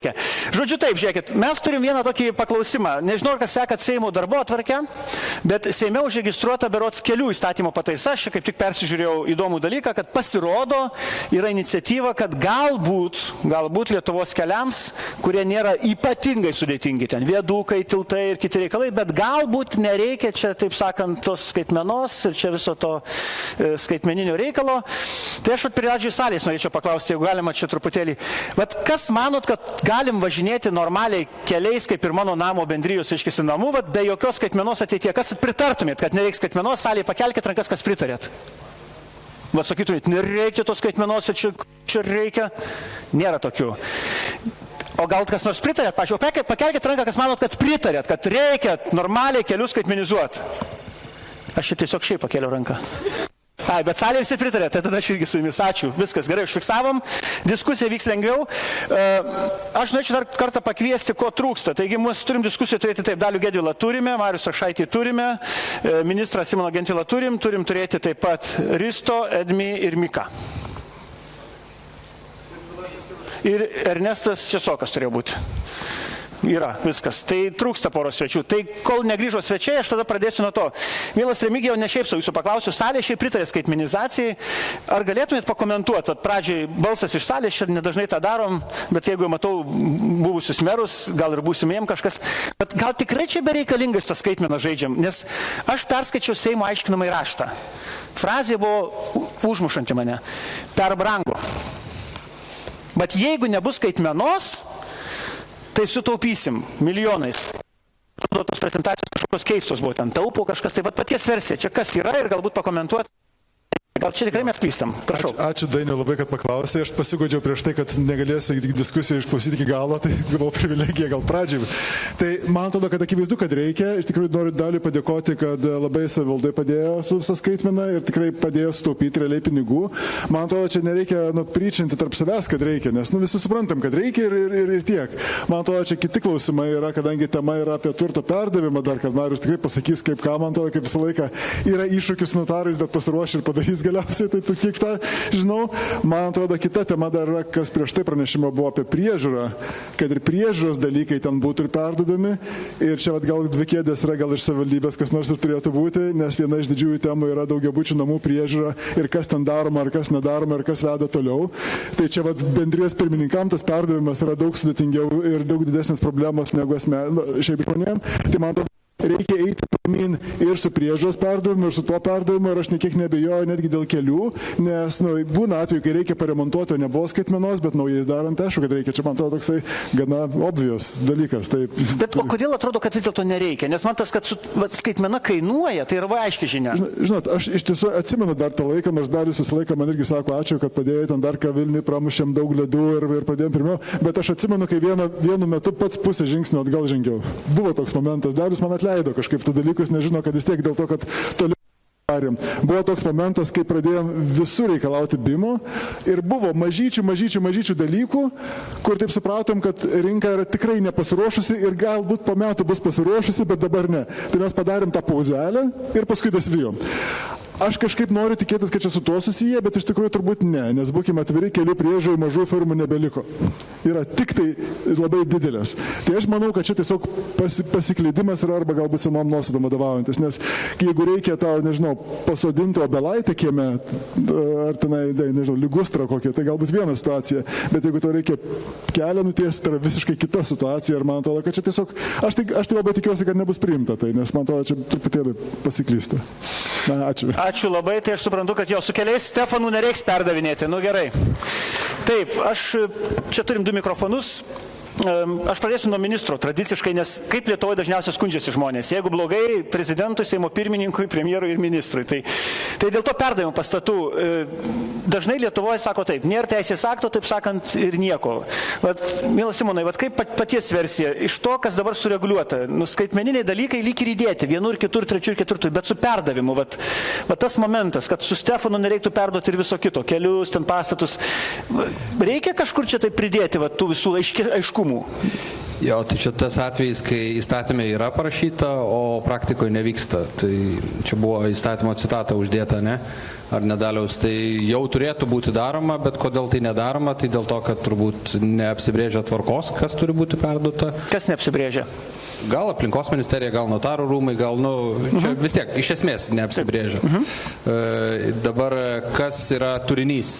Žodžiu taip, žiūrėkit, mes turim vieną tokį paklausimą. Nežinau, kas sekat Seimo darbotvarkę, bet Seime užregistruota berods kelių įstatymo pataisa. Aš kaip tik persižiūrėjau įdomų dalyką, kad pasirodo yra iniciatyva, kad galbūt Lietuvos keliams, kurie nėra ypatingai sudėtingi, ten viedukai, tiltai ir kiti reikalai, bet galbūt nereikia čia, taip sakant, tos skaitmenos ir čia viso to skaitmeninio reikalo. Tai aš pradžioj salės norėčiau paklausti, jeigu galima čia truputėlį. Vat kas manot, kad galim važinėti normaliai keliais, kaip ir mano namo bendrijos, aiškisi namų, bet be jokios skaitmenos ateityje? Kas pritartumėt, kad nereiks skaitmenos? Salėje pakelkit rankas, kas pritarėt. Va, sakytumėt, nereikia tos skaitmenos, čia reikia. Nėra tokių. O gal kas nors pritarėt? Pažiūrėjau, pakelkit ranką, kas manot, kad pritarėt, kad reikia normaliai kelius skaitmenizuoti. Aš čia tiesiog šiaip pakėliau ranką. Ai, bet salė visi pritarė, tai tada aš irgi su jumis. Ačiū. Viskas gerai, užfiksavom. Diskusija vyks lengviau. Aš norėčiau dar kartą pakviesti, ko trūksta. Taigi, mes turim diskusiją turėti taip. Dalių Gedvilą turime, Marius Ašaitį turime, ministrą Simoną Gentvilą turim turėti taip pat Risto, Edmį ir Miką. Ir Ernestas Česokas turėjo būti. Yra, viskas. Tai trūksta poros svečių. Tai kol negrįžo svečiai, aš tada pradėsiu nuo to. Mielas Remigijau, ne šiaip sau jūsų paklausiu, salė šiaip pritarė skaitmenizacijai. Ar galėtumėt pakomentuoti? Pradžiai balsas iš salės, čia nedažnai tą darom, bet jeigu matau buvusius merus, gal ir būsimiem kažkas, bet gal tikrai čia bereikalingai šitą skaitmeną žaidžiam, nes aš perskaičiau Seimo aiškinamąjį raštą. Frazė buvo užmušanti mane. Per brangu. Bet jeigu nebus skaitmenos, tai sutaupysim milijonais. Tos prezentacijos kažkokios keistos buvo, ten taupo kažkas, tai paties versija, čia kas yra ir galbūt pakomentuoti. Gal čia tikrai mes klystam? Prašau. Ačiū Dainiau labai, kad paklausė. Aš pasigodžiau prieš tai, kad negalėsiu diskusijų išklausyti iki galo, tai gavau privilegiją gal pradžiai. Tai man atrodo, kad akivaizdu, kad reikia. Iš tikrųjų noriu Daliui padėkoti, kad labai savivaldai padėjo su visą skaitmeną ir tikrai padėjo sutaupyti realiai pinigų. Man atrodo, čia nereikia pryčinti tarp savęs, kad reikia, nes visi suprantam, kad reikia ir tiek. Man atrodo, čia kiti klausimai yra, kadangi tema yra apie turto perdavimą, dar kad Marius tikrai pasakys, kaip ką, man atrodo, kaip visą laiką yra iššūkis notarais, bet pasiruošę ir padarys galiausiai, tai kiek tą žinau. Man atrodo, kita tema dar yra, kas prieš tai pranešimo buvo apie priežiūrą, kad ir priežiūros dalykai ten būtų ir perdodami. Ir čia gal dvi kėdės yra, gal iš savivaldybės kas nors ir turėtų būti, nes viena iš didžiųjų temų yra daugiabučių namų priežiūra ir kas ten daroma, ar kas nedaroma, ir kas veda toliau. Tai čia bendrijos pirmininkam tas perdavimas yra daug sudėtingiau ir daug didesnės problemos negu šiaip žmonėm. Tai man atrodo, reikia eiti pirmin ir su priežiūros perdavimu, ir su tuo perdavimu, ir aš nekiek nebejoju netgi dėl kelių, nes būna atveju, kai reikia paremontuoti, o nebuvo skaitmenos, bet naujais darant, aišku, kad reikia. Čia man atrodo toksai gana obvious dalykas. Tai, bet o kodėl atrodo, kad vis dėlto nereikia? Nes man tas, kad skaitmena kainuoja, tai yra aiški žinia. Žinot, aš iš tiesų atsimenu dar tą laiką, nors Dalius visą laiką man irgi sako ačiū, kad padėjai ten dar ką Vilniui, pramušėm daug ledų ir padėjom pirmiau, bet aš atsimenu, kai vienu metu pats pusę žingsnio atgal žengiau. Buvo toks momentas, Dalius man atleido kažkaip tų dalykus, nežino, kad vis tiek dėl to, kad toliau darėm. Buvo toks momentas, kai pradėjom visur reikalauti BIMO ir buvo mažyčių dalykų, kur taip supratom, kad rinka yra tikrai nepasiruošusi ir galbūt po metų bus pasiruošusi, bet dabar ne. Tai mes padarėm tą pauzelę ir paskui dasvijom. Aš kažkaip noriu tikėtis, kad čia su tuo susiję, bet iš tikrųjų turbūt ne, nes būkime atviri, kelių priežiūrų mažų firmų nebeliko. Yra tik tai labai didelės. Tai aš manau, kad čia tiesiog pasiklydimas yra arba galbūt senom nuostatom vadovaujantis, nes jeigu reikia tau, nežinau, pasodinti obelaitę kieme, ar tenai, nežinau, ligustrą kokią, tai galbūt viena situacija, bet jeigu tau reikia kelią nutiesti, tai yra visiškai kita situacija ir man atrodo, kad čia tiesiog, aš tai labai tikiuosi, kad nebus priimta tai, nes man atrodo, čia truputėlį pasiklysta. Na, ačiū. Ačiū labai, tai aš suprantu, kad jo su keliais Stefanų nereiks perdavinėti. Nu gerai. Taip, čia turim 2 mikrofonus. Aš pradėsiu nuo ministro tradiciškai, nes kaip Lietuvoje dažniausiai skundžiasi žmonės. Jeigu blogai, prezidentui, Seimo pirmininkui, premjerui ir ministrui. Tai dėl to perdavimo pastatų. Dažnai Lietuvoje sako taip, nėra teisės akto, taip sakant, ir nieko. Mielas Simonai, kaip paties versija, iš to, kas dabar sureguliuota, skaitmeniniai dalykai lyg ir įdėti, vienur, kitur, trečiur, ketvirtur, bet su perdavimu. Tas momentas, kad su Stefanu nereiktų perduoti ir viso kito, kelius, ten pastatus. Reikia kažkur čia tai pridėti, tų visų aiškumų. Jo, tai čia tas atvejis, kai įstatymė yra parašyta, o praktikoje nevyksta. Tai čia buvo įstatymo citata uždėta, ne? ar nedaliaus, tai jau turėtų būti daroma, bet kodėl tai nedaroma, tai dėl to, kad turbūt neapsibrėžia tvarkos, kas turi būti perduota. Kas neapsibrėžia? Gal aplinkos ministerija, gal notarų rūmai, gal, čia vis tiek iš esmės neapsibrėžia. Dabar kas yra turinys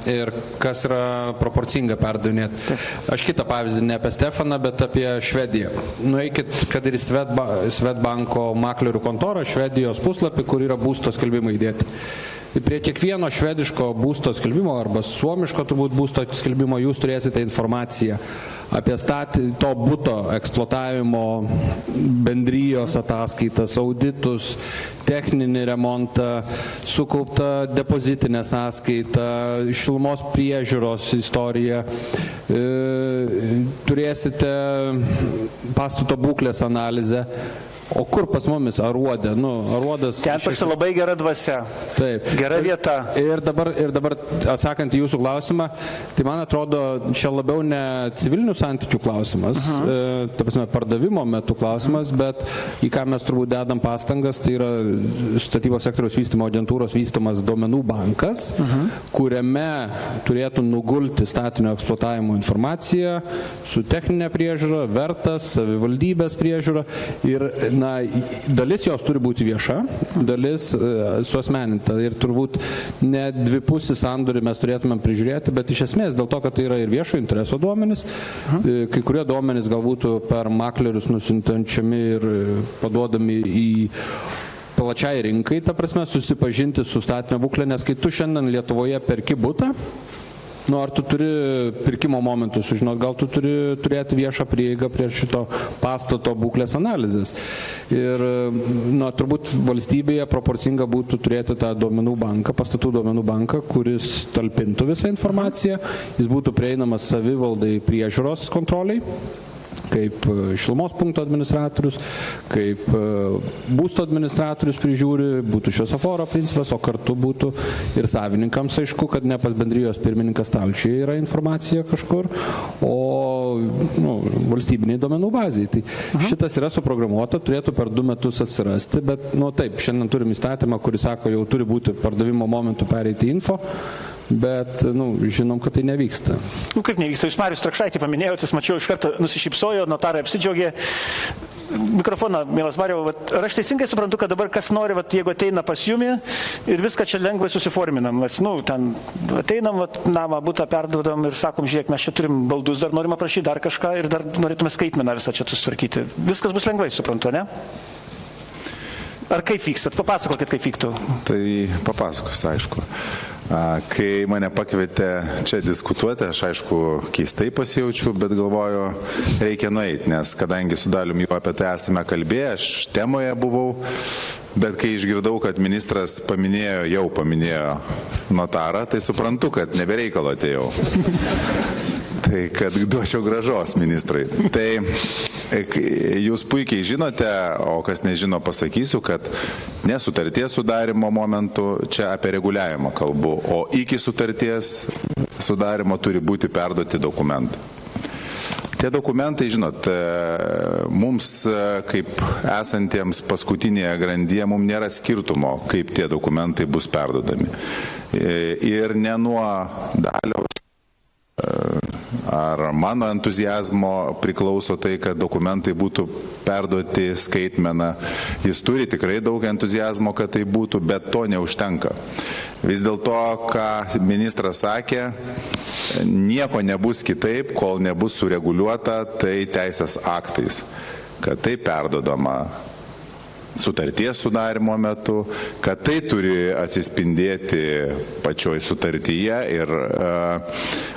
ir kas yra proporcinga perdavinėti. Aš kitą pavyzdį, ne apie Stefaną, bet apie Švediją. Nueikit, kad ir į Swedbanko maklerių kontorą, Švedijos puslapį, kur yra būsto skelbimai įdėti. Prie kiekvieno švediško būsto skelbimo arba suomiško turbūt būsto skelbimo jūs turėsite informaciją apie to buto eksploatavimo bendrijos ataskaitas, auditus, techninį remontą, sukauptą depozitinę sąskaitą, šilumos priežiūros istoriją. Turėsite pastato būklės analizę. O kur pas mumis Aruodė? Aruodas... Ten pašta labai gera dvasia. Taip. Gera vieta. Ir dabar atsakant į jūsų klausimą, tai man atrodo, čia labiau ne civilinių santykių klausimas, ta prasme, pardavimo metu klausimas, bet į ką mes turbūt dedam pastangas, tai yra statybos sektoriaus vystymo agentūros vystomas duomenų bankas, kuriame turėtų nugulti statinio eksploatavimo informacija su techninė priežiūra, vertas, savivaldybės priežiūra ir dalis jos turi būti vieša, dalis suasmeninta ir turbūt ne dvipusį sandorį mes turėtumėm prižiūrėti, bet iš esmės dėl to, kad tai yra ir viešo intereso duomenys, kai kurie duomenys galbūt per maklerius nusintančiami ir paduodami į plačiai rinkai, ta prasme, susipažinti su statinio būklė, nes kai tu šiandien Lietuvoje perki butą, ar tu turi pirkimo momentų sužinoti, gal tu turi turėti viešą prieigą prie šito pastato būklės analizės. Ir turbūt valstybėje proporcinga būtų turėti tą duomenų banką, pastatų duomenų banką, kuris talpintų visą informaciją, jis būtų prieinamas savivaldai priežiūros kontroliai, kaip šilumos punkto administratorius, kaip būsto administratorius prižiūri, būtų šviesoforo principas, o kartu būtų ir savininkams aišku, kad ne pas bendrijos pirmininkas stalčiuje yra informacija kažkur, o valstybiniai duomenų bazai. Tai šitas yra suprogramuota, turėtų per 2 metus atsirasti, bet taip, šiandien turim įstatymą, kuris sako, jau turi būti pardavimo momentų pereiti info, bet žinom, kad tai nevyksta. Kaip nevyksta? Jūs Marius Trakšaitį paminėjote, jis mačiau iš karto nusišypsojo, notarai apsidžiaugė. Mikrofoną, mielas Mariau, ar aš teisingai suprantu, kad dabar kas nori, jeigu ateina pas jumi ir viską čia lengvai susiforminam, ten ateinam, namą, butą perduodam ir sakom, žiūrėk, mes čia turim baldus, dar norim aprašyti dar kažką ir dar norėtume skaitmeną visą čia susitvarkyti. Viskas bus lengvai, suprantu, ne? Ar kaip vyksta? Papasakokit, kaip vyktų. Tai papasakosiu, aišku. Kai mane pakvietė čia diskutuoti, aš aišku keistai pasijaučiu, bet galvoju, reikia nueiti, nes kadangi su Dalium jau apie tai esame kalbėję, aš temoje buvau, bet kai išgirdau, kad ministras paminėjo notarą, tai suprantu, kad nebereikalo atėjau. Tai kad duočiau gražos ministrai. Tai jūs puikiai žinote, o kas nežino pasakysiu, kad nesutarties sudarimo momentu čia apie reguliavimą kalbu, o iki sutarties sudarimo turi būti perduoti dokumentai. Tie dokumentai, žinot, mums kaip esantiems paskutinėje grandyje, mums nėra skirtumo, kaip tie dokumentai bus perdodami. Ir ne nuo Daliaus ar mano entuziazmo priklauso tai, kad dokumentai būtų perduoti skaitmeną. Jis turi tikrai daug entuziazmo, kad tai būtų, bet to neužtenka. Vis dėlto, ką ministras sakė, nieko nebus kitaip, kol nebus sureguliuota tai teisės aktais, kad tai perdodama sutarties sudarimo metu, kad tai turi atsispindėti pačioj sutartyje ir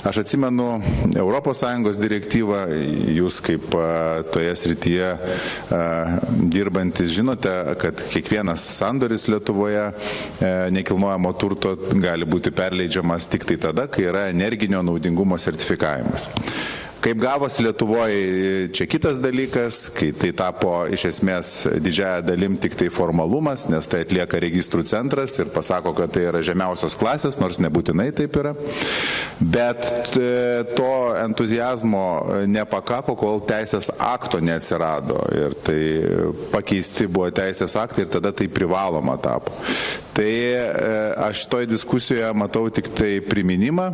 aš atsimenu ES direktyvą, jūs kaip toje srityje dirbantis žinote, kad kiekvienas sandoris Lietuvoje nekilnojamo turto gali būti perleidžiamas tik tai tada, kai yra energinio naudingumo sertifikavimas. Kaip gavosi Lietuvoje, čia kitas dalykas, kai tai tapo iš esmės didžiąją dalim tik tai formalumas, nes tai atlieka registrų centras ir pasako, kad tai yra žemiausios klasės, nors nebūtinai taip yra. Bet to entuzijazmo nepakako, kol teisės akto neatsirado. Ir tai pakeisti buvo teisės aktai ir tada tai privaloma tapo. Tai aš toj diskusijoje matau tik tai priminimą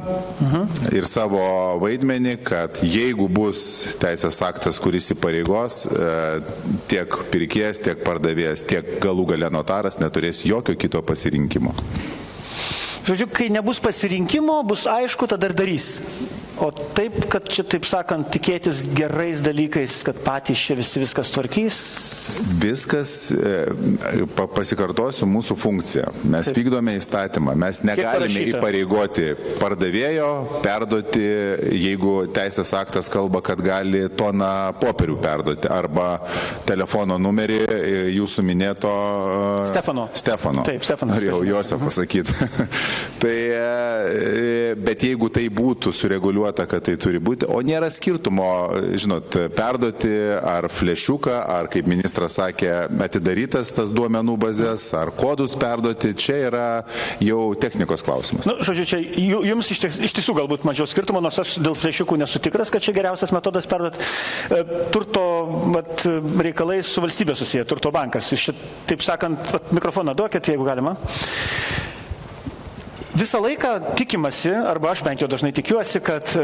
ir savo vaidmenį, kad jeigu bus teisės aktas, kuris įpareigos, tiek pirkėjas, tiek pardavėjas, tiek galų gale notaras neturės jokio kito pasirinkimo. Žodžiu, kai nebus pasirinkimo, bus aišku, tada ir darys. O taip, kad čia, taip sakant, tikėtis gerais dalykais, kad patys čia visi viskas tvarkys? Viskas, pasikartosiu, mūsų funkcija. Mes vykdome įstatymą. Mes negalime įpareigoti pardavėjo, perduoti, jeigu teisės aktas kalba, kad gali toną popierių perduoti, arba telefono numerį jūsų minėto Stefano. Taip, Stefanas. Norėjau Josefą pasakyti. Bet jeigu tai būtų sureguliuota, kad tai turi būti, o nėra skirtumo, žinot, perduoti ar flešiuką, ar, kaip ministras sakė, atidarytas tas duomenų bazės, ar kodus perduoti, čia yra jau technikos klausimas. Žodžiu, čia jums iš tiesų galbūt mažiau skirtumo, nors aš dėl flešiukų nesu tikras, kad čia geriausias metodas perduoti. Turto reikalai su valstybė susiję, turto bankas. Iš, taip sakant, mikrofoną duokit, jeigu galima. Visą laiką tikimasi, arba aš bent jau dažnai tikiuosi, kad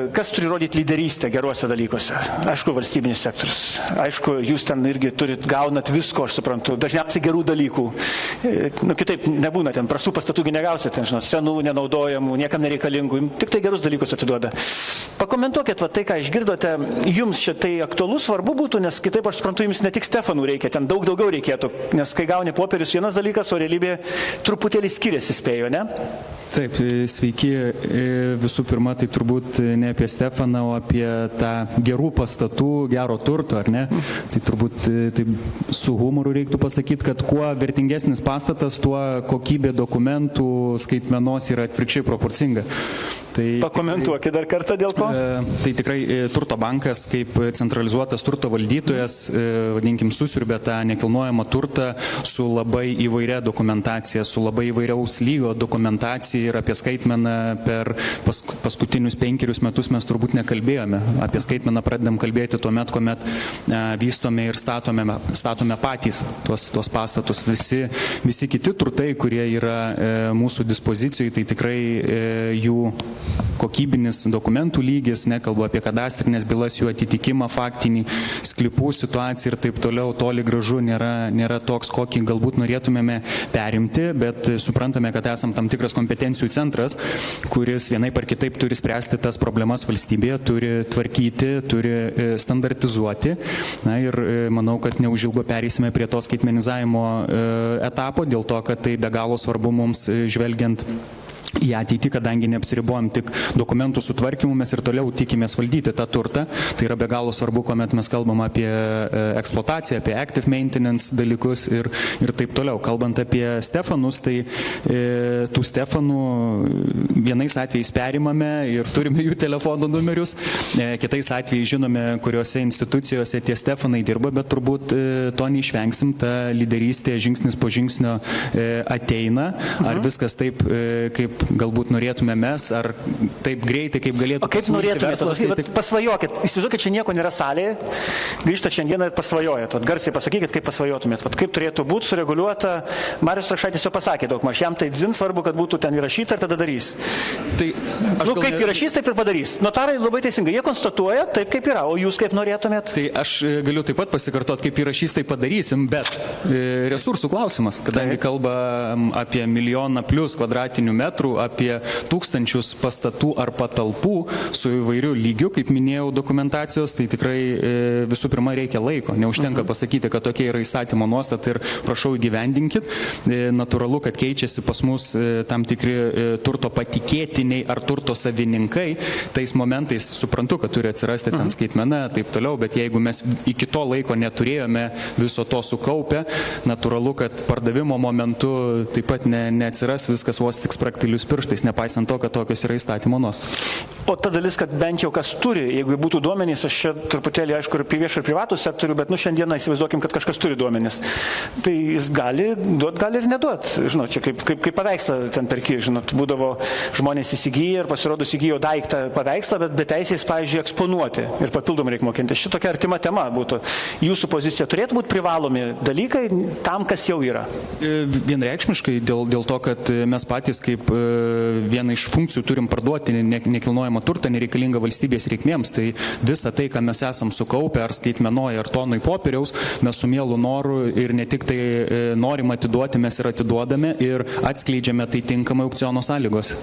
kas turi rodyti lyderystę geruose dalykuose. Aišku, valstybinis sektorius. Aišku, jūs ten irgi gaunat visko, aš suprantu, dažniausiai gerų dalykų. Kitaip nebūna ten, prastų pastatų negausit, ten, žinot, senų, nenaudojamų, niekam nereikalingų, tik tai gerus dalykus atiduoda. Pakomentuokit tai, ką išgirdote, jums šitai aktualu, svarbu būtų, nes kitaip aš suprantu, jums ne tik Stefanų reikia, ten daug daugiau reikėtų, nes kai gauni popierius vienas dalykas, o realybė truputėlį skiriasi, spėjo, ne? Taip, sveiki. Visų pirma, tai turbūt ne apie Stefaną, o apie tą gerų pastatų, gero turto, ar ne? Tai turbūt taip, su humoru reiktų pasakyti, kad kuo vertingesnis pastatas, tuo kokybė dokumentų skaitmenos yra atvirkščiai proporcinga. Tai pakomentuokit dar kartą dėl ko? Tai tikrai turto bankas kaip centralizuotas turto valdytojas, vadinkim, susiurbė tą nekilnojamą turtą su labai įvairia dokumentacija, su labai įvairiaus lygio dokumentacija ir apie skaitmeną per paskutinius 5 metus mes turbūt nekalbėjome. Apie skaitmeną pradedam kalbėti tuomet, kuomet vystome ir statome patys tuos pastatus. Visi kiti turtai, kurie yra mūsų dispozicijai, tai tikrai jų kokybinis dokumentų lygis, nekalbu apie kadastrinės bylas, jų atitikimą, faktinį sklypų situaciją ir taip toliau, toli gražu nėra toks, kokį galbūt norėtumėme perimti, bet suprantame, kad esam tam tikras kompetencijų centras, kuris vienaip ar kitaip turi spręsti tas problemas valstybėje, turi tvarkyti, turi standartizuoti. Na ir manau, kad neužilgo pereisime prie to skaitmenizavimo etapo, dėl to, kad tai be galo svarbu mums žvelgiant į ateitį, kadangi neapsiribojam tik dokumentų sutvarkymu, mes ir toliau tikimės valdyti tą turtą. Tai yra be galo svarbu, kuomet mes kalbam apie eksploataciją, apie active maintenance dalykus ir taip toliau. Kalbant apie Stefanus, tai tų Stefanų vienais atvejais perimame ir turime jų telefonų numerius, kitais atvejais žinome, kuriuose institucijose tie Stefanai dirba, bet turbūt to neišvengsim, ta lyderystė žingsnis po žingsnio ateina. Ar viskas taip, kaip galbūt norėtume mes, ar taip greitai, kaip galėtų pasivokti verslas. Pasvajokit, įsivaizduokit, čia nieko nėra salėje, grįžtat šiandieną ir pasvajojat. Garsiai pasakykit, kaip pasvajotumėt, kaip turėtų būti sureguliuota. Marius Rakšaitis jau pasakė daug maž, jam tai dzin svarbu, kad būtų ten įrašyta ir tada darys. Tai kaip įrašys, taip ir padarys. Notarai labai teisingai, jie konstatuoja taip, kaip yra, o jūs kaip norėtumėt? Tai aš galiu taip pat pasikartoti, kaip įrašys, tai padarysim, bet resursų klausimas, kadangi kalba apie 1 milijoną plus kvadratinių metrų, apie 1000 pastatų ar patalpų su įvairiu lygiu, kaip minėjau, dokumentacijos, tai tikrai visų pirma reikia laiko. Neužtenka pasakyti, kad tokia yra įstatymo nuostata ir prašau įgyvendinkit. Natūralu, kad keičiasi pas mus tam tikri turto patikėtiniai ar turto savininkai. Tais momentais suprantu, kad turi atsirasti ten skaitmena, taip toliau, bet jeigu mes iki to laiko neturėjome viso to sukaupę, natūralu, kad pardavimo momentu taip pat neatsiras viskas vos tik spragtelius pirštais, nepaisant to, kad tokios yra įstatymo nuostatos. O ta dalis, kad bent jau kas turi, jeigu būtų duomenys, aš čia truputėlį, aišku, ir viešą ir privatų sektorių, bet šiandieną įsivaizduokim, kad kažkas turi duomenys. Tai jis gali duot, gali ir neduot. Žinot, čia kaip paveikslą ten perki, žinot, būdavo žmonės įsigyja ir pasirodo įsigijo daiktą paveikslą, bet be teisės, pavyzdžiui, eksponuoti ir papildomai reikia mokinti. Šitokia artima tema būtų. Jūsų pozicija turėtų būti privalomi dalykai tam, kas jau yra. Vienreikšmiškai dėl to, kad mes patys kaip vieną iš funkcijų turim parduoti nekilnojamą turtą nereikalingą valstybės reikmėms, tai visą tai, ką mes esam sukaupę, ar skaitmenoje, ar tonui popieriaus, mes su mielu noru ir ne tik tai norim atiduoti, mes ir atiduodame ir atskleidžiame tai tinkamai aukciono sąlygos.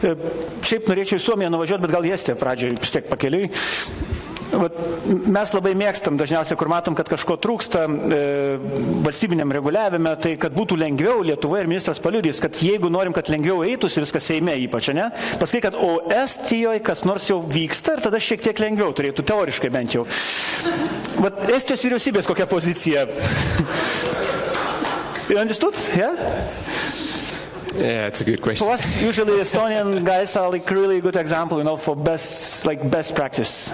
Šiaip norėčiau į Suomiją nuvažiuoti, bet gal į Estiją pradžioj vis tiek pakeliui. Mes labai mėgstam dažniausiai, kur matom, kad kažko trūksta valstybiniam reguliavime, tai kad būtų lengviau Lietuvoje ir ministras paliudys, kad jeigu norim, kad lengviau eitųsi viskas Seime ypač, ne? Pasakai, kad o Estijoje kas nors jau vyksta ir tada šiek tiek lengviau turėtų, teoriškai bent jau. Estijos vyriausybės kokia pozicija? You understood? Yeah? Yeah, it's a good question. For us, usually Estonian guys are like really good example, for best practice.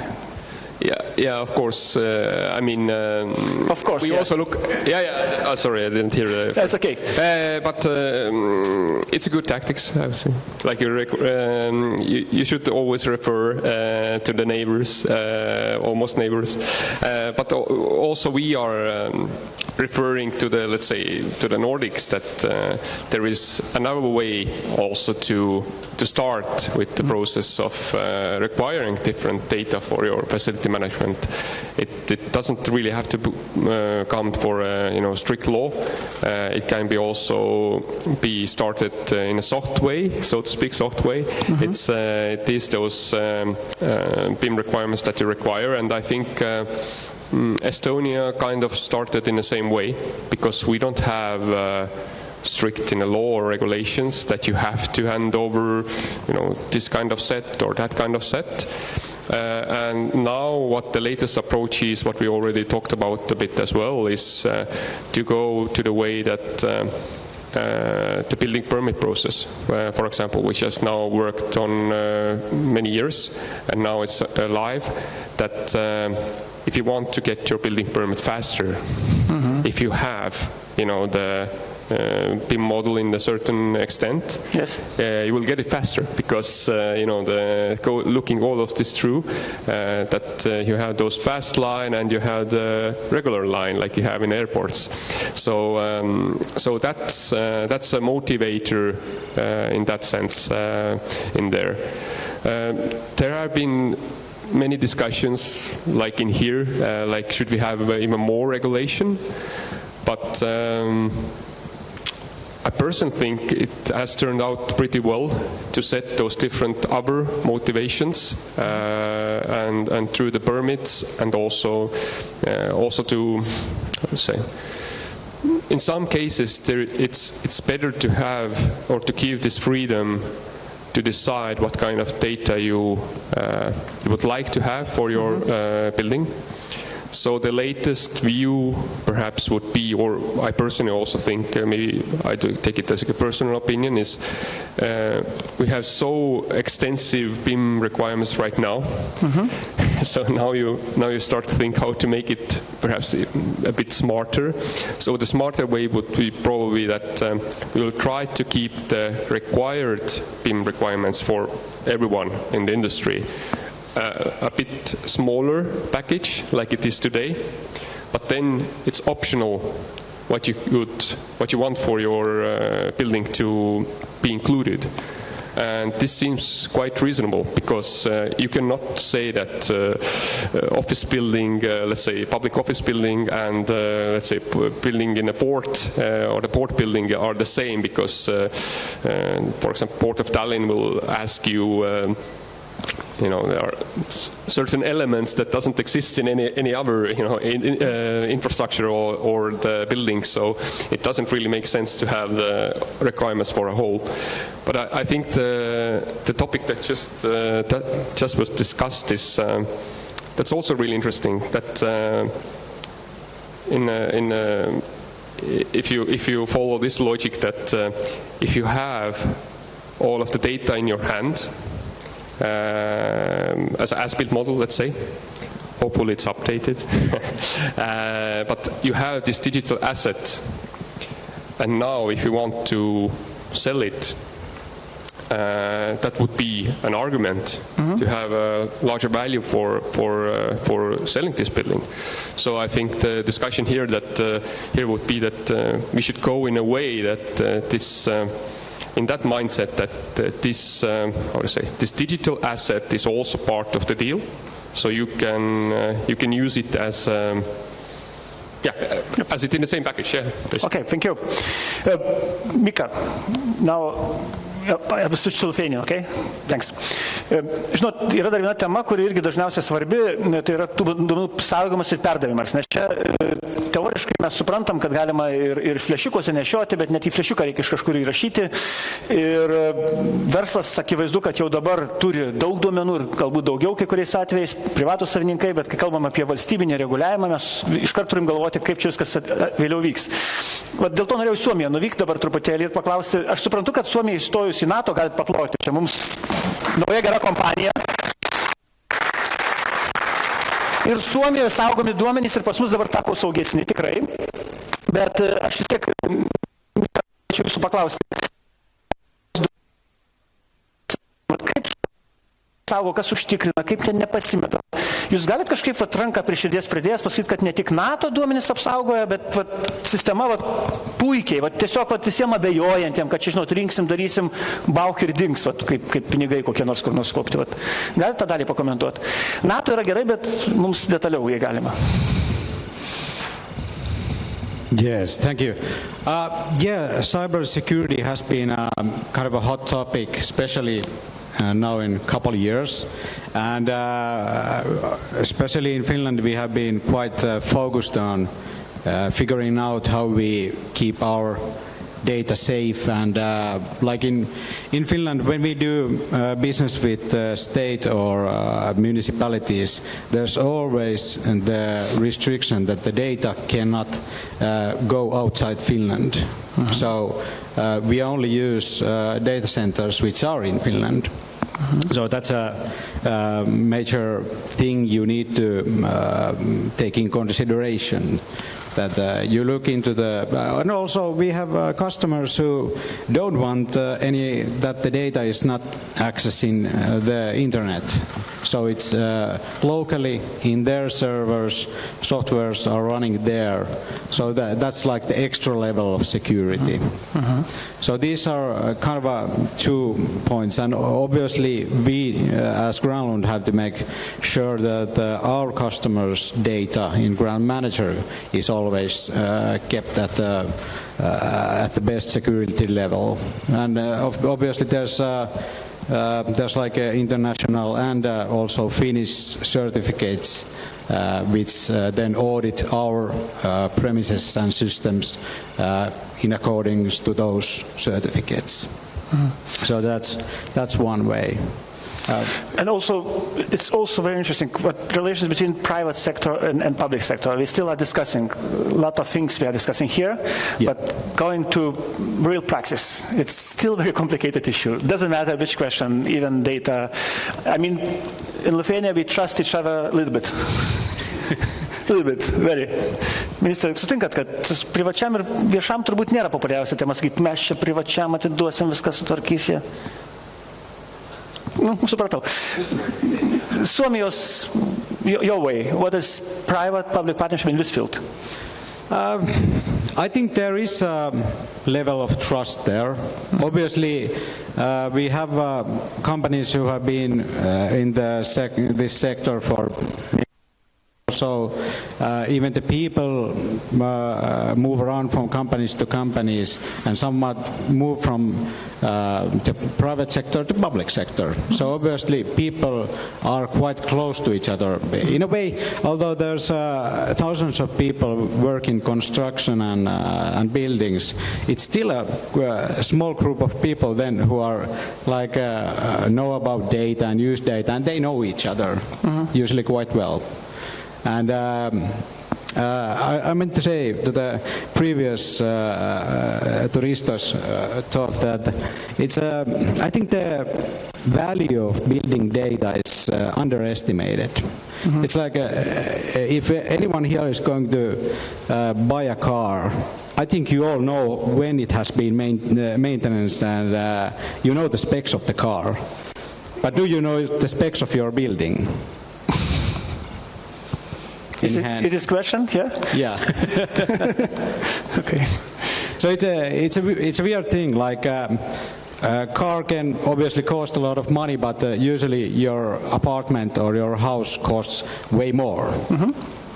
Yeah, of course. I mean, of course, we also look. Yeah. Oh, sorry, I didn't hear. That's okay. But it's a good tactics, I would say. Like you should always refer to the neighbors, almost neighbors. But also we are referring to the, let's say, to the Nordics, that there is another way also to start with the process of requiring different data for your facility management. It doesn't really have to come for strict law. It can be also be started in a soft way, so to speak, soft way. Mm-hmm. It is those BIM requirements that you require, and I think Estonia kind of started in the same way, because we don't have strict in the law or regulations that you have to hand over, this kind of set or that kind of set. And now what the latest approach is, what we already talked about a bit as well, is to go to the way that the building permit process, for example, which has now worked on many years, and now it's live, that if you want to get your building permit faster, mm-hmm. if you have, the BIM model in a certain extent, yes, you will get it faster, because looking all of this through, that you have those fast line and you have the regular line like you have in airports. So that's a motivator in that sense in there. There have been many discussions, like in here, like should we have even more regulation, but I personally think it has turned out pretty well to set those different other motivations and through the permits, and also to, how to say, in some cases it's better to have or to give this freedom to decide what kind of data you would like to have for your building. So the latest view perhaps would be, or I personally also think, maybe I do take it as a personal opinion, is we have so extensive BIM requirements right now. Mm-hmm. So now you start to think how to make it perhaps a bit smarter. So the smarter way would be probably that we will try to keep the required BIM requirements for everyone in the industry a bit smaller package like it is today, but then it's optional what you want for your building to be included. And this seems quite reasonable, because you cannot say that office building, let's say public office building, and let's say building in a port or the port building are the same, because for example Port of Tallinn will ask you there are certain elements that doesn't exist in any other infrastructure or the building, so it doesn't really make sense to have the requirements for a whole. But I think the topic that just was discussed is that's also really interesting. That if you follow this logic, that if you have all of the data in your hand as an as-built model, let's say. Hopefully it's updated. But you have this digital asset, and now if you want to sell it, that would be an argument to have a larger value for selling this building. So I think the discussion here would be that we should go in a way that this in that mindset that this digital asset is also part of the deal. So you can use it as as it in the same package. Yeah. Okay, thank you, Mika. Now. I will switch to Lithuania, okay? Thanks. Žinot, yra dar viena tema, kuri irgi dažniausiai svarbi, tai yra tų duomenų saugojimas ir perdavimas. Nes čia teoriškai mes suprantam, kad galima ir flešiukuose nešioti, bet net į flešiuką reikia iš kažkur įrašyti. Ir verslas, akivaizdu, kad jau dabar turi daug duomenų ir galbūt daugiau kai kuriais atvejais, privatus savininkai, bet kai kalbam apie valstybinį reguliavimą, mes iškart turim galvoti, kaip čia viskas vėliau vyks. Dėl to norėjau į Suomiją nuvykti dabar truputėlį ir paklausti. Aš suprantu, kad Suomija įstojus į NATO, galite paploti. Čia mums nauja gera kompanija. Ir Suomijoje saugomi duomenys ir pas mus dabar tapo saugesni, tikrai. Bet aš vis tiek norėčiau jūsų paklausti. Kaip saugo, kas užtikrina, kaip ten nepasimeta? Jūs galite kažkaip ranką prie širdies pridėjęs pasakyti, kad ne tik NATO duomenys apsaugoja, bet sistema puikiai, tiesiog visiems abejojantiem, kad čia, žinot, rinksim, darysim, bauk ir dings, kaip pinigai kokie nors kur nors kopti. Galite tą dalį pakomentuoti. NATO yra gerai, bet mums detaliau jei galima. Yes, thank you. Cybersecurity has been kind of a hot topic, especially now in a couple of years, and especially in Finland we have been quite focused on figuring out how we keep our data safe, and like in Finland when we do business with state or municipalities, there's always the restriction that the data cannot go outside Finland. So we only use data centers which are in Finland. So that's a major thing you need to take in consideration. That you look into and also we have customers who don't want that the data is not accessing the internet. So it's locally in their servers, softwares are running there. So that's like the extra level of security. So these are kind of 2 points, and obviously we as Groundlund have to make sure that our customers' data in Ground Manager is always kept at the best security level. And obviously there's like international and also Finnish certificates which then audit our premises and systems in accordance to those certificates. So that's one way. And also, it's also very interesting what relations between private sector and public sector. We still are discussing a lot of things we are discussing here, but going to real practice, it's still a very complicated issue. It doesn't matter which question, even data. I mean, in Lithuania we trust each other a little bit. Very. Ministrai, sutinkat, kad privačiam ir viešam turbūt nėra populiariausia tema sakyti, mes čia privačiam atiduosim, viskas sutvarkys jie. Supratau. Suomijos, your way, what is private-public partnership in this field? I think there is a level of trust there. Obviously, we have companies who have been in this sector for so even the people move around from companies to companies, and somewhat move from the private sector to public sector. So obviously people are quite close to each other. In a way, although there's thousands of people work in construction and buildings, it's still a small group of people then who are like know about data and use data, and they know each other usually quite well. And I meant to say to the previous Turistas talk that it's I think the value of building data is underestimated. It's like if anyone here is going to buy a car, I think you all know when it has been maintenance and you know the specs of the car. But do you know the specs of your building? Is it question? Yeah. Yeah. Okay. So it's a weird thing. Like a car can obviously cost a lot of money, but usually your apartment or your house costs way more.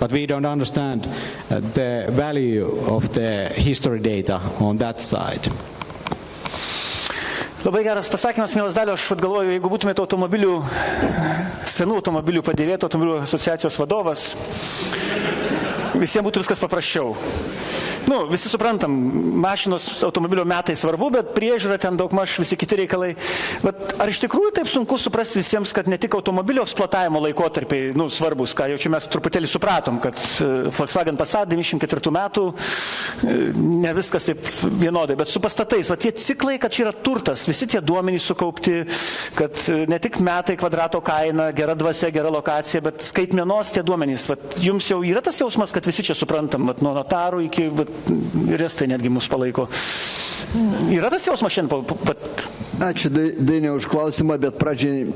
But we don't understand the value of the history data on that side. Labai geras pasakymas, mielas Dalio, aš galvoju, jeigu būtumėte senų automobilių padėvėtų automobilių asociacijos vadovas, visiems būtų viskas paprasčiau. Visi suprantam, mašinos automobilio metai svarbu, bet priežiūra ten daugmaž visi kiti reikalai. Bet ar iš tikrųjų taip sunku suprasti visiems, kad ne tik automobilio eksploatavimo laikotarpiai svarbus, ką jau čia mes truputėlį supratom, kad Volkswagen Passat 94 metų ne viskas taip vienodai, bet su pastatais, tie ciklai, kad čia yra turtas, visi tie duomenys sukaupti, kad ne tik metai, kvadrato kaina, gera dvasia, gera lokacija, bet skaitmenos tie duomenys. Jums jau yra tas jausmas, kad visi čia suprantam, nuo notarų iki ir estai netgi mus palaiko. Yra tas jausmas šiandien? Ačiū Dainiau už klausimą, bet pradžiai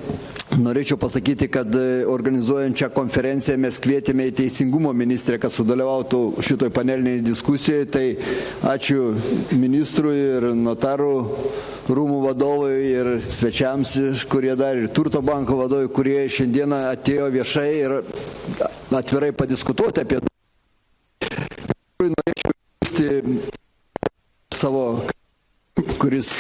norėčiau pasakyti, kad organizuojant šią konferenciją mes kvietėme į Teisingumo ministrę, kad sudalyvautų šitoj paneliniai diskusijoje. Tai ačiū ministrui ir notarų rūmų vadovui ir svečiams, kurie dar ir Turto banko vadovui, kurie šiandieną atėjo viešai ir atvirai padiskutuoti apie tai. Norėčiau savo, kuris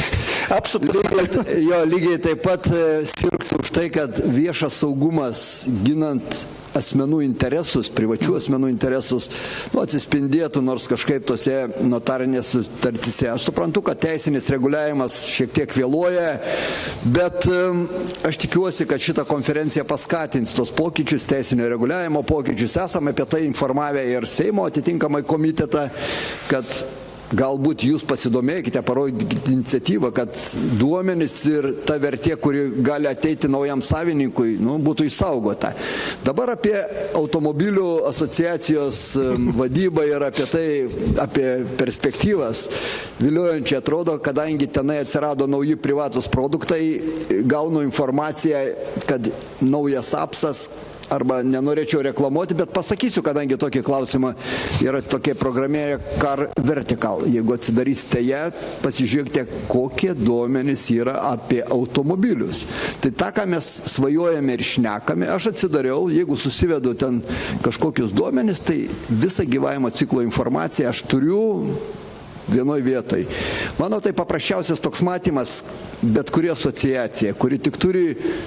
lygiai taip pat sirgtų už tai, kad viešas saugumas ginant asmenų interesus, privačių asmenų interesus, atsispindėtų nors kažkaip tose notarinės sutartyse. Aš suprantu, kad teisinis reguliavimas šiek tiek vėluoja, bet aš tikiuosi, kad šita konferencija paskatins tos pokyčius, teisinio reguliavimo pokyčius. Esame apie tai informavę ir Seimo atitinkamai komitetą, kad galbūt jūs pasidomėkite, parodykite iniciatyvą, kad duomenys ir ta vertė, kuri gali ateiti naujam savininkui, būtų išsaugota. Dabar apie automobilių asociacijos vadybą ir apie tai, apie perspektyvas. Viliojančiai atrodo, kadangi tenai atsirado nauji privatus produktai, gaunu informaciją, kad naujas apsas, arba nenorėčiau reklamuoti, bet pasakysiu, kadangi tokį klausimą yra tokia programėlė Car Vertical. Jeigu atsidarysite ją, pasižiūrėkite, kokie duomenys yra apie automobilius. Tai tą, ką mes svajojame ir šnekame, aš atsidariau, jeigu susivedu ten kažkokius duomenys, tai visą gyvavimo ciklo informaciją aš turiu vienoj vietoj. Mano tai paprasčiausias toks matymas, bet kuri asociacija, kuri tik turi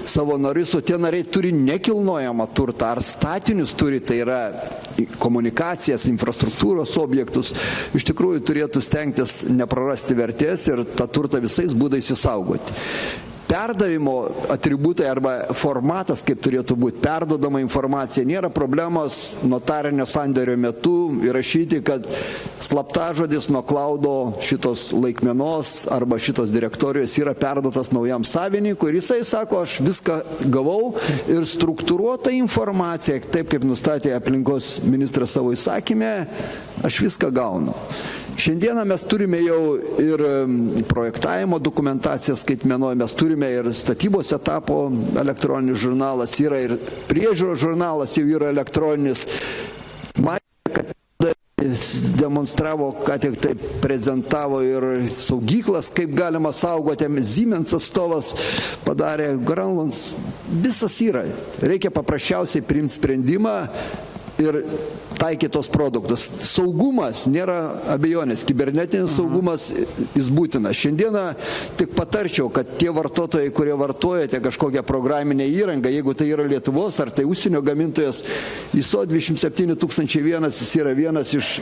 savo narius, o tie nariai turi nekilnojamą turtą ar statinius turi, tai yra komunikacijas, infrastruktūros objektus, iš tikrųjų turėtų stengtis neprarasti vertės ir tą turtą visais būdais įsaugoti. Perdavimo atributai arba formatas, kaip turėtų būti perdodama informacija, nėra problemos notarinio sandorio metu įrašyti, kad slaptažodis nuo klaudo šitos laikmenos arba šitos direktorijos yra perduotas naujam savininkui ir jisai sako, aš viską gavau ir struktūruota informacija, taip kaip nustatė aplinkos ministras savo įsakymę, aš viską gaunu. Šiandieną mes turime jau ir projektavimo dokumentaciją skaitmenoje, mes turime ir statybos etapo elektroninis žurnalas, yra ir priežiūros žurnalas jau yra elektroninis. Matėte, kad demonstravo, ką tik tai prezentavo ir saugyklas, kaip galima saugoti, Siemens atstovas padarė, Granlands, visas yra. Reikia paprasčiausiai priimti sprendimą ir taikyti tos produktus. Saugumas nėra abejonės, kibernetinis saugumas jis būtinas. Šiandieną tik patarčiau, kad tie vartotojai, kurie vartojate kažkokią programinę įrangą, jeigu tai yra Lietuvos ar tai užsienio gamintojas, ISO 27001 jis yra vienas iš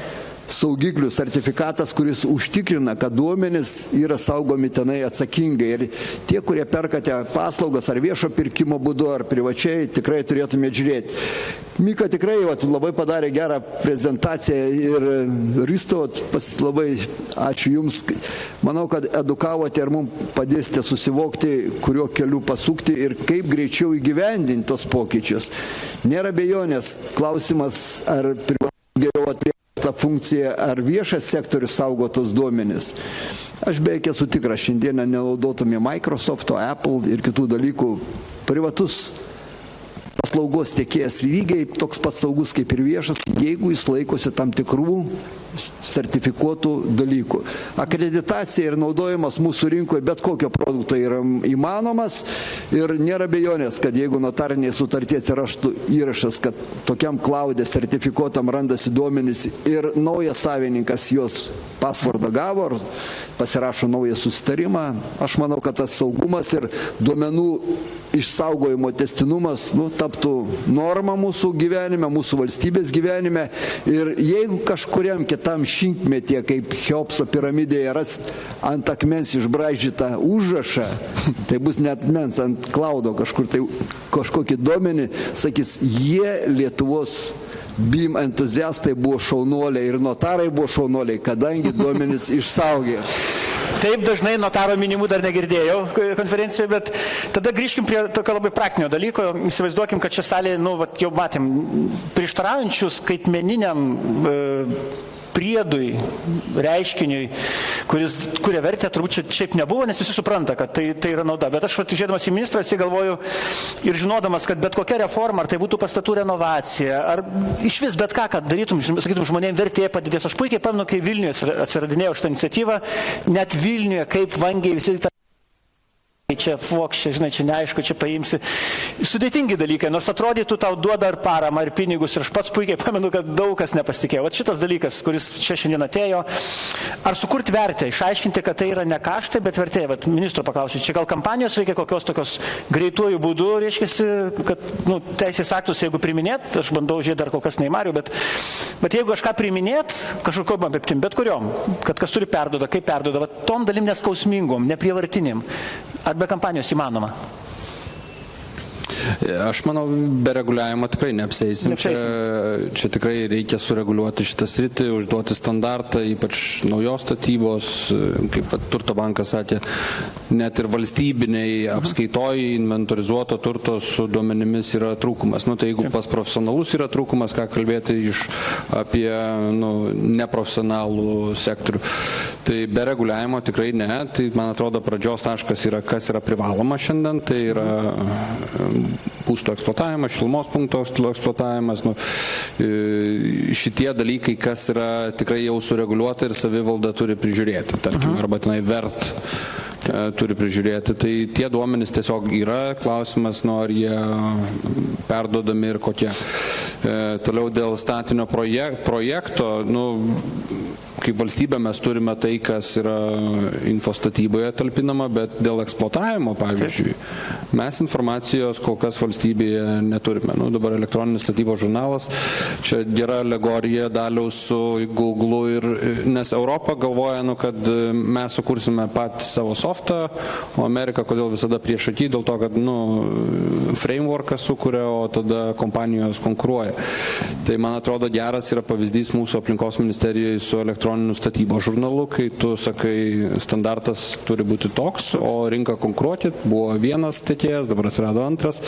saugiklių sertifikatas, kuris užtikrina, kad duomenys yra saugomi tenai atsakingai. Ir tie, kurie perkate paslaugas ar viešo pirkimo būdu, ar privačiai, tikrai turėtumėte žiūrėti. Mika tikrai labai padarė gerą prezentaciją ir Risto, labai ačiū Jums. Manau, kad edukavote ir mums padėsite susivokti, kuriuo keliu pasukti ir kaip greičiau įgyvendinti tos pokyčius. Nėra abejonės, klausimas, ar geriau atlieka tą funkciją, ar viešas sektorius saugo tos duomenis. Aš beveik esu tikras, šiandieną nenaudotume Microsofto, Apple ir kitų dalykų. Privatus paslaugos tiekėjas lygiai toks pats saugus kaip ir viešas, jeigu jis laikosi tam tikrų sertifikuotų dalykų. Akreditacija ir naudojimas mūsų rinkoje bet kokio produkto yra įmanomas ir nėra abejonės, kad jeigu notarinėje sutartyje atsirastų įrašas, kad tokiam cloud'e sertifikuotam randasi duomenys ir naujas savininkas jos pasvordą gavo ar pasirašo naują susitarimą, aš manau, kad tas saugumas ir duomenų išsaugojimo tęstinumas taptų norma mūsų gyvenime, mūsų valstybės gyvenime. Ir jeigu kažkuriam kitam šimtmetyje, kaip Cheopso piramidėje, ras ant akmens išbraižytą užrašą, tai bus net akmens ant klaudo kažkur, tai kažkokį duomenį, sakys, jie Lietuvos BIM entuziastai buvo šaunuoliai ir notarai buvo šaunuoliai, kadangi duomenys išsaugė. Taip, dažnai notaro minimų dar negirdėjau konferencijoje, bet tada grįžkim prie tokio labai praktinio dalyko. Įsivaizduokim, kad čia salėje, jau matėm, prieštaraujančius skaitmeniniam priedui, reiškiniui, kurie vertė turbūt šiaip nebuvo, nes visi supranta, kad tai yra nauda. Bet aš žiūrėdamas į ministrą, galvoju ir žinodamas, kad bet kokia reforma, ar tai būtų pastatų renovacija, ar iš vis bet ką, kad darytum, sakytum, žmonėms vertė padidės. Aš puikiai pamenu, kai Vilniuje atsiradinėjo šitą iniciatyvą, net Vilniuje, kaip vangiai visi čia fokščia, žinai, čia neaišku, čia paimsi. Sudėtingi dalykai, nors atrodytų tau duoda ar paramą, ar pinigus, ir aš pats puikiai pamenu, kad daug kas nepasitikėjo. Vat šitas dalykas, kuris čia šiandien atėjo, ar sukurti vertę, išaiškinti, kad tai yra ne kaštai, bet vertė. Vat ministro paklausiu, čia gal kampanijos reikia kokios tokios greituojų būdų, reiškia, kad teisės aktus, jeigu priminėt, aš bandau žiūrėti, dar kol kas neįmariu, bet jeigu kažką priminėt, kažkokiom apiptim, bet kuriom, kad kas turi perduoda, kaip perduoda, vat tom dalim neskausmingom, neprievartinim. Ar be kampanijos įmanoma? Aš manau, be reguliavimo tikrai neapseisim. Čia tikrai reikia sureguliuoti šitą sritį, užduoti standartą, ypač naujos statybos, kaip turto bankas sakė, net ir valstybiniai apskaitoj inventorizuoto turto su duomenimis yra trūkumas. Tai jeigu pas profesionalus yra trūkumas, ką kalbėti apie neprofesionalų sektorių. Tai be reguliavimo tikrai ne. Tai, man atrodo, pradžios taškas yra, kas yra privaloma šiandien, tai yra būsto eksploatavimas, šilumos punkto eksploatavimas, šitie dalykai, kas yra tikrai jau sureguliuota ir savivalda turi prižiūrėti, tarkim, arba tenai turi prižiūrėti. Tai tie duomenys tiesiog yra, klausimas, ar jie perduodami ir kokie. Toliau dėl statinio projekto, kaip valstybė mes turime tai, kas yra infostatyboje talpinama, bet dėl eksploatavimo, pavyzdžiui, mes informacijos kol kas valstybėje neturime. Dabar elektroninis statybos žurnalas, čia gera alegorija Daliaus su Google, nes Europa galvoja, kad mes sukursime patį savo softą, o Amerika kodėl visada prieš akį, dėl to, kad frameworką sukuria, o tada kompanijos konkuruoja. Tai, man atrodo, geras yra pavyzdys mūsų aplinkos ministerijoje su elektroniniu statybos žurnalu, kai tu sakai, standartas turi būti toks, o rinka konkuruoti, buvo vienas tiekėjas, dabar atsirado antras.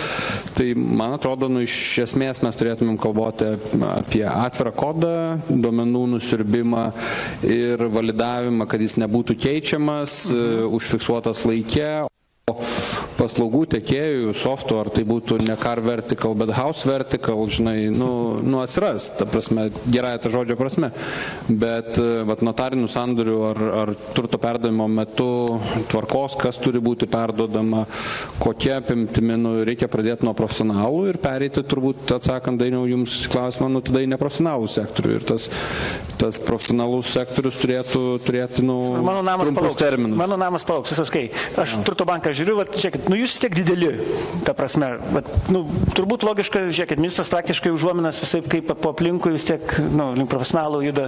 Tai, man atrodo, iš esmės mes turėtumėm kalbėti apie atvirą kodą, duomenų nusiurbimą ir validavimą, kad jis nebūtų keičiamas, užfiksuotas laike. Paslaugų tiekėjų, softų, ar tai būtų ne car vertical, bet house vertical, žinai, atsiras, ta prasme, gerąją tą žodžio prasme. Bet notarinių sandorių ar turto perdavimo metu tvarkos, kas turi būti perduodama, kokia apimtimi, reikia pradėti nuo profesionalų ir pereiti, turbūt atsakant Dainiau jums klausimą, tada į neprofesionalų sektorių. Ir tas profesionalus sektorius turėtų trumpus terminus. Mano namas palauks, visas kai. Aš turto banką žiūriu, žiūrėkit, jūs vis tiek dideli, ta prasme, bet, turbūt logiška, žiūrėkit, ministras praktiškai užuominas visai kaip po aplinkui vis tiek, link profesionalų juda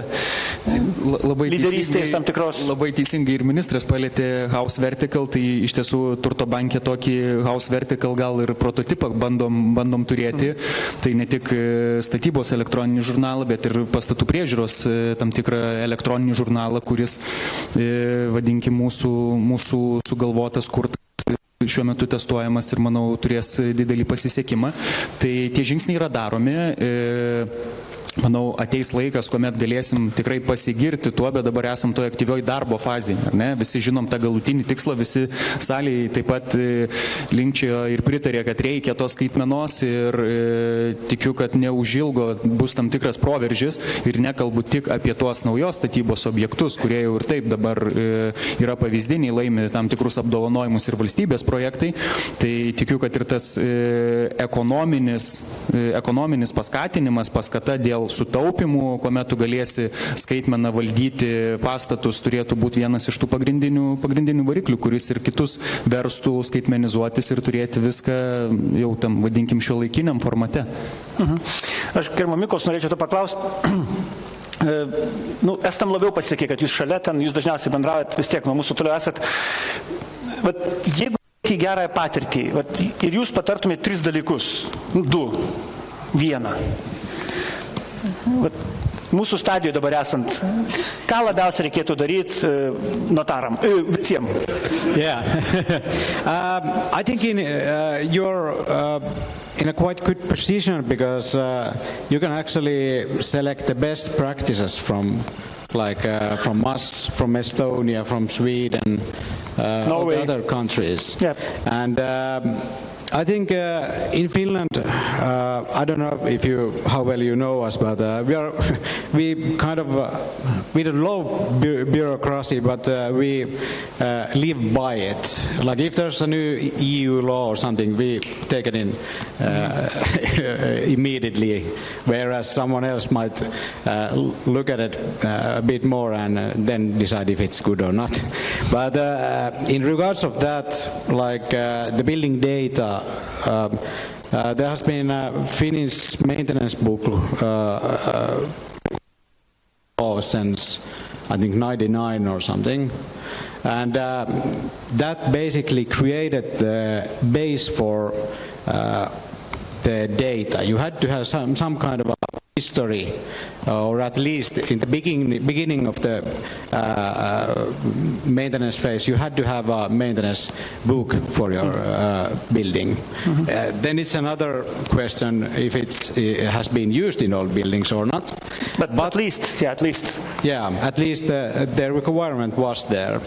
lyderystės tam tikros. Labai teisingai ir ministras palėtė House Vertical, tai iš tiesų Turto banke tokį House Vertical gal ir prototipą bandom turėti. Tai ne tik statybos elektroninį žurnalą, bet ir pastatų priežiūros tam tikrą elektroninį žurnalą, kuris, vadinkim, mūsų sugalvotas, kurtas, šiuo metu testuojamas ir, manau, turės didelį pasisekimą. Tai tie žingsniai yra daromi. Manau, ateis laikas, kuomet galėsim tikrai pasigirti tuo, bet dabar esam toje aktyvioj darbo fazėje. Ne? Visi žinom tą galutinį tikslą, visi salėje taip pat linkčiojo ir pritarė, kad reikia tos skaitmenos ir tikiu, kad neužilgo bus tam tikras proveržis ir nekalbu tik apie tuos naujos statybos objektus, kurie jau ir taip dabar yra pavyzdiniai, laimi tam tikrus apdovanojimus ir valstybės projektai. Tai tikiu, kad ir tas ekonominis paskatinimas, paskata dėl sutaupimų, kuomet tu galėsi skaitmeną valdyti pastatus, turėtų būti vienas iš tų pagrindinių variklių, kuris ir kitus verstų skaitmenizuotis ir turėti viską jau tam, vadinkim, šiuolaikiniam formate. Aš, gerbiamo Mikos, norėčiau to paklausti. Estam labiau pasiekė, kad jūs šalia ten, jūs dažniausiai bendraujat, vis tiek nuo mūsų toliau esat. Jeigu į gerąją patirtį, ir jūs patartumėte 3 dalykus, 2, 1. Mūsų stadijoje dabar esant, ką labiausiai reikėtų daryti notaram, visiems? Yeah. I think you're in a quite good position because you can actually select the best practices from us, from Estonia, from Sweden, other countries. Yep. And I think in Finland, I don't know how well you know us, but we don't love bureaucracy, but we live by it. Like if there's a new EU law or something, we take it in immediately, whereas someone else might look at it a bit more and then decide if it's good or not. But in regards of that, like the building data, there has been a Finnish maintenance book since I think 99 or something, and that basically created the base for the data. You had to have some kind of a history, or at least in the beginning of the maintenance phase, you had to have a maintenance book for your building. Then it's another question if it has been used in all buildings or not. But at least. Yeah, at least the requirement was there.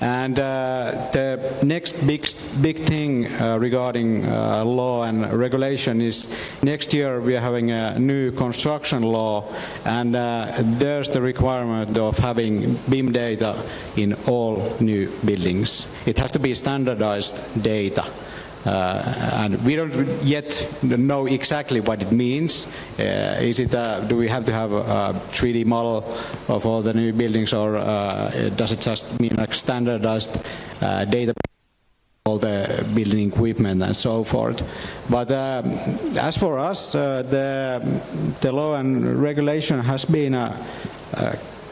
And the next big thing regarding law and regulation is next year we are having a new construction law, and there's the requirement of having BIM data in all new buildings. It has to be standardized data. And we don't yet know exactly what it means. Do we have to have a 3D model of all the new buildings, or does it just mean like standardized data, all the building equipment and so forth? But as for us, the law and regulation has been a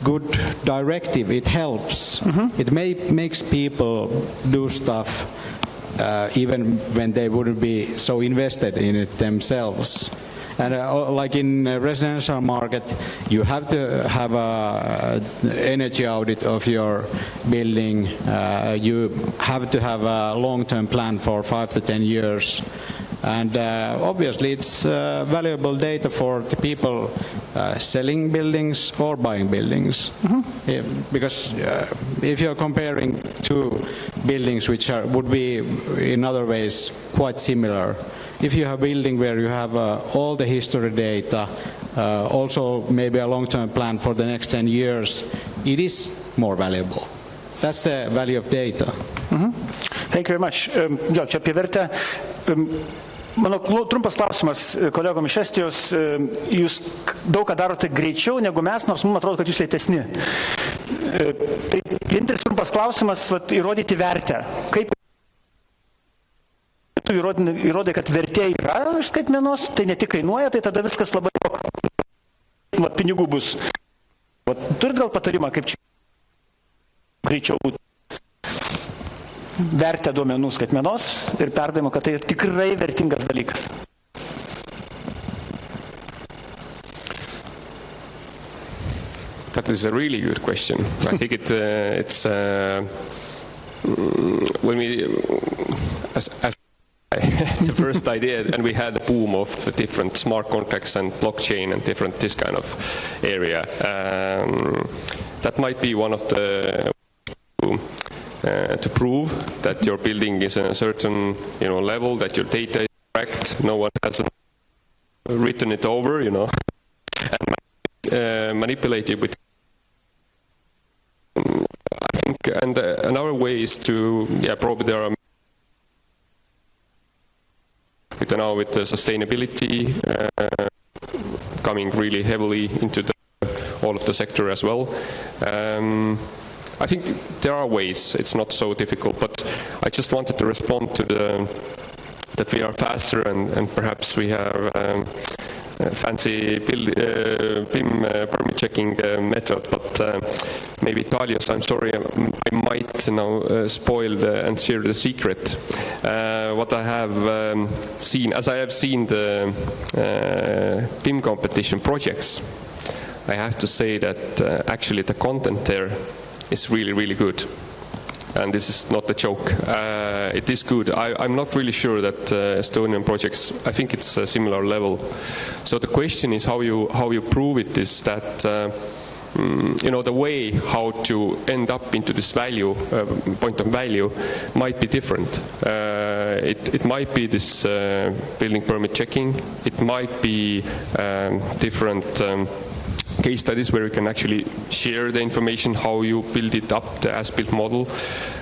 good directive. It helps. It makes people do stuff even when they wouldn't be so invested in it themselves. And like in residential market, you have to have a energy audit of your building. You have to have a long-term plan for 5 to 10 years. And obviously it's valuable data for the people selling buildings or buying buildings. Yeah, because if you're comparing two buildings which would be in other ways quite similar, if you have a building where you have all the history data, also maybe a long-term plan for the next 10 years, it is more valuable. That's the value of data. Thank you very much. Jo, čia apie vertę. Mano trumpas klausimas kolegom iš Estijos. Jūs daug ką darote greičiau negu mes, nors mums atrodo, kad jūs lėtesni. Tai vienintelis trumpas klausimas, įrodyti vertę. Kaip įrodai, kad vertė yra iš skaitmenos, tai ne tik kainuoja, tai tada viskas labai pinigų bus. Turit gal patarimą, kaip čia greičiau būtų vertę duomenų skaitmenos ir perdavimo, kad tai tikrai vertingas dalykas? That is a really good question. I think it's when we as the first idea, and we had a boom of different smart contracts and blockchain and different this kind of area. That might be one of the to prove that your building is in a certain level, that your data is correct. No one has written it over, and manipulated with. I think, and another way is to, probably there are with the sustainability coming really heavily into all of the sector as well. I think there are ways. It's not so difficult, but I just wanted to respond to that we are faster and perhaps we have fancy BIM permit checking method, but maybe Talios, I'm sorry, I might now spoil and share the secret. What I have seen, as I have seen the BIM competition projects, I have to say that actually the content there is really, really good. And this is not a joke. It is good. I'm not really sure that Estonian projects, I think it's a similar level. So the question is how you prove it is that the way how to end up into this value, point of value, might be different. It might be this building permit checking. It might be different case studies where you can actually share the information, how you build it up, the as-built model.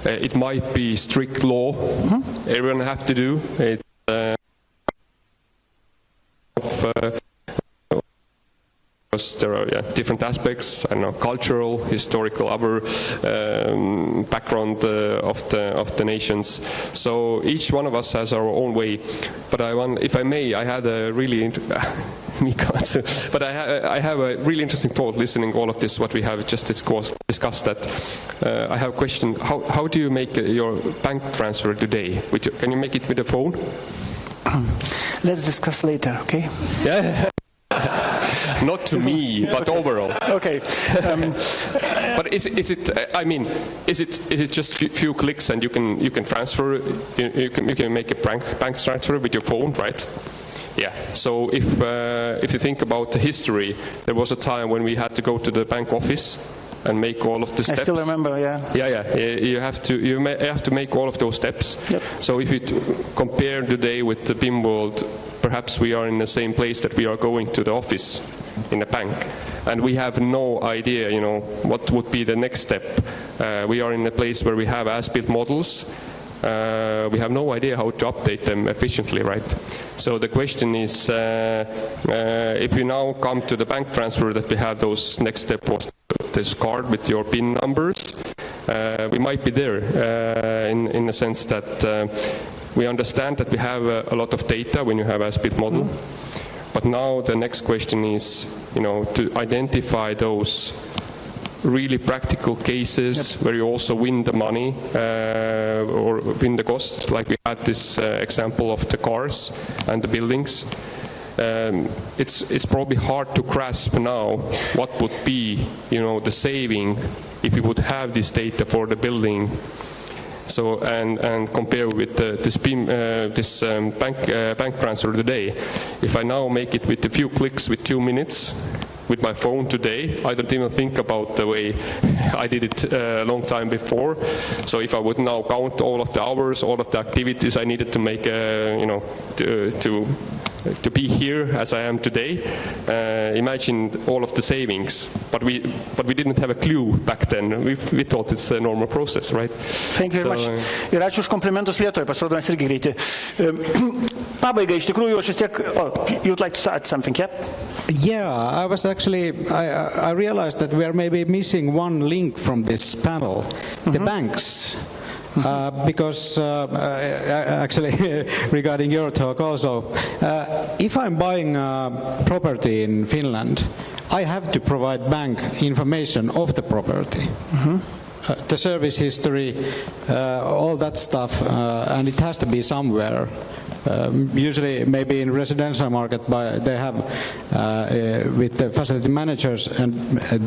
It might be strict law. Everyone have to do it. There are different aspects, I don't know, cultural, historical, other background of the nations. So each one of us has our own way. But if I may, I had a really but I have a really interesting thought listening all of this, what we have just discussed that. I have a question. How do you make your bank transfer today? Can you make it with a phone? Let's discuss later, okay? Yeah. Not to me, but overall. Okay. But is it? I mean, is it just few clicks and you can transfer? You can make a bank transfer with your phone, right? Yeah. So if you think about the history, there was a time when we had to go to the bank office and make all of the steps. I still remember, yeah. Yeah. You have to make all of those steps. Yep. So if you compare today with the BIM world, perhaps we are in the same place that we are going to the office in a bank, and we have no idea, what would be the next step. We are in a place where we have as-built models. We have no idea how to update them efficiently, right? So the question is, if we now come to the bank transfer, that we have those next step was this card with your PIN numbers. We might be there in the sense that we understand that we have a lot of data when you have as-built model. But now the next question is, to identify those really practical cases where you also win the money or win the cost, like we had this example of the cars and the buildings. It's probably hard to grasp now what would be, the saving if we would have this data for the building. So and compare with this bank transfer today. If I now make it with a few clicks with 2 minutes with my phone today, I don't even think about the way I did it a long time before. So if I would now count all of the hours, all of the activities I needed to make, to be here as I am today, imagine all of the savings. But we didn't have a clue back then. We thought it's a normal process, right? Thank you very much. Ir ačiū už komplimentus Lietuvai, pasirodo mes irgi greiti. Pabaigai, iš tikrųjų, aš vis tiek, you'd like to add something, yeah? Yeah, I was actually, I realized that we are maybe missing one link from this panel. The banks. Because actually, regarding your talk also, if I'm buying a property in Finland, I have to provide bank information of the property. The service history, all that stuff, and it has to be somewhere. Usually, maybe in residential market, but they have with the facility managers, and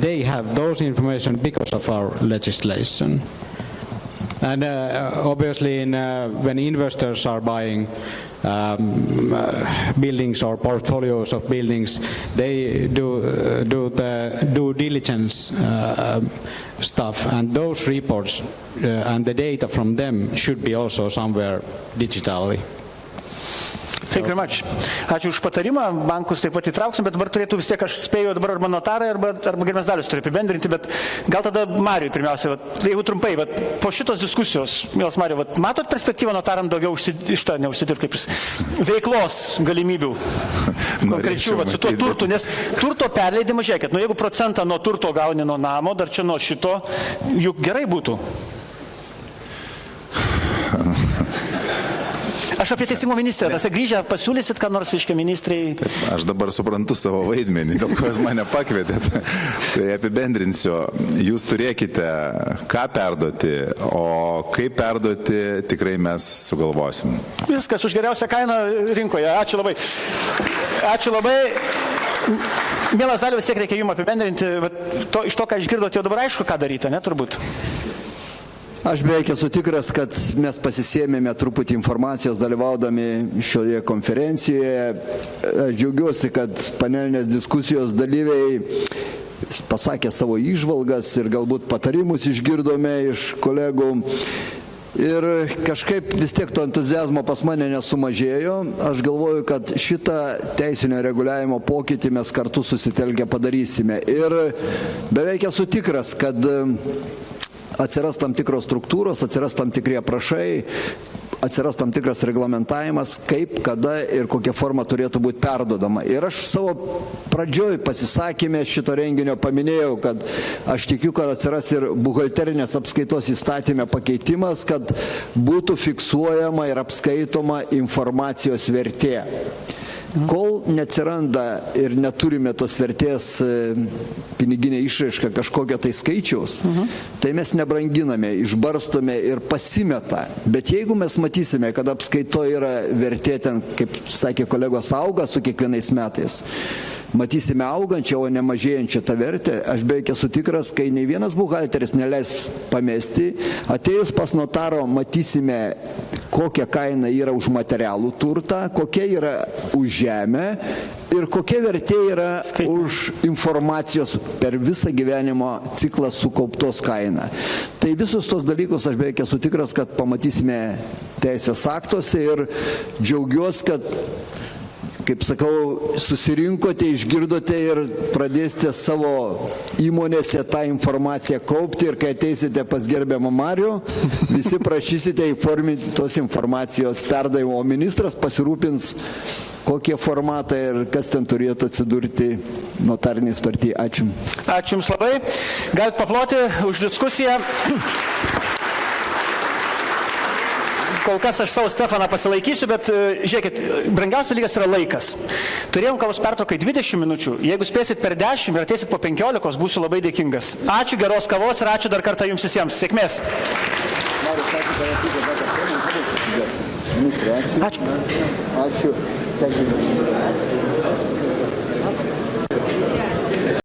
they have those information because of our legislation. And obviously, when investors are buying buildings or portfolios of buildings, they do the due diligence stuff, and those reports and the data from them should be also somewhere digitally. Thank you very much. Ačiū už patarimą, bankus taip pat įtrauksim, bet dabar turėtų vis tiek, aš spėju dabar arba notarai, arba gerbiamas Dalius turi apibendrinti, bet gal tada Mariui pirmiausia, jeigu trumpai, po šitos diskusijos, mielas Mariu, matot perspektyvą notaram daugiau veiklos galimybių, konkrečių, su tuo turtu, nes turto perleidimą, žiūrėkit, jeigu procentą nuo turto gauni nuo namo, dar čia nuo šito, juk gerai būtų. Aš apie teisingumo ministrę, grįžę pasiūlysit, ką nors iškia ministrai? Aš dabar suprantu savo vaidmenį, dėl ko jūs mane pakvietėt. Tai apibendrinsiu, jūs turėkite ką perduoti, o kaip perduoti tikrai mes sugalvosim. Viskas už geriausią kainą rinkoje. Ačiū labai. Ačiū labai. Mielas Daliau, vis tiek reikia jums apibendrinti, bet iš to, ką išgirdote, jau dabar aišku, ką daryti, ne turbūt? Aš beveik esu tikras, kad mes pasisėmėme truputį informacijos dalyvaudami šioje konferencijoje. Aš džiaugiuosi, kad panelinės diskusijos dalyviai pasakė savo įžvalgas ir galbūt patarimus išgirdome iš kolegų. Ir kažkaip vis tiek to entuziazmo pas mane nesumažėjo. Aš galvoju, kad šitą teisinio reguliavimo pokytį mes kartu susitelkę padarysime. Ir beveik esu tikras, kad atsiras tam tikros struktūros, atsiras tam tikrie aprašai, atsiras tam tikras reglamentavimas, kaip, kada ir kokia forma turėtų būti perdodama. Ir aš savo pradžioj pasisakymę šito renginio paminėjau, kad aš tikiu, kad atsiras ir buhalterinės apskaitos įstatyme pakeitimas, kad būtų fiksuojama ir apskaitoma informacijos vertė. Kol neatsiranda ir neturime tos vertės piniginė išraiška kažkokio tai skaičiaus, tai mes nebranginame, išbarstome ir pasimeta. Bet jeigu mes matysime, kad apskaito yra vertė ten, kaip sakė kolegos, auga su kiekvienais metais, matysime augančią, o ne mažėjančią tą vertę, aš beveik esu tikras, kai nei vienas buhalteris neleis pamesti, atėjus pas notaro matysime, kokia kaina yra už materialų turtą, kokia yra už žemę ir kokia vertė yra už informacijos per visą gyvenimo ciklą sukauptos kainą. Tai visus tos dalykus aš beveik esu tikras, kad pamatysime teisės aktuose ir džiaugiuosi, kad, kaip sakau, susirinkote, išgirdote ir pradėsite savo įmonėse tą informaciją kaupti ir kai ateisite pas gerbiamą Marių, visi prašysite įforminti tos informacijos perdavimo, o ministras pasirūpins, kokie formatai ir kas ten turėtų atsidurti notarinėje sutartyje. Ačiū. Ačiū Jums labai. Galite paploti už diskusiją. Kol kas aš savo Stefaną pasilaikysiu, bet žiūrėkit, brangiausias dalykas yra laikas. Turėjom kavos pertraukai 20 minučių. Jeigu spėsit per 10 ir ateisit po 15, būsiu labai dėkingas. Ačiū, geros kavos ir ačiū dar kartą Jums visiems. Sėkmės. Ačiū. Ačiū.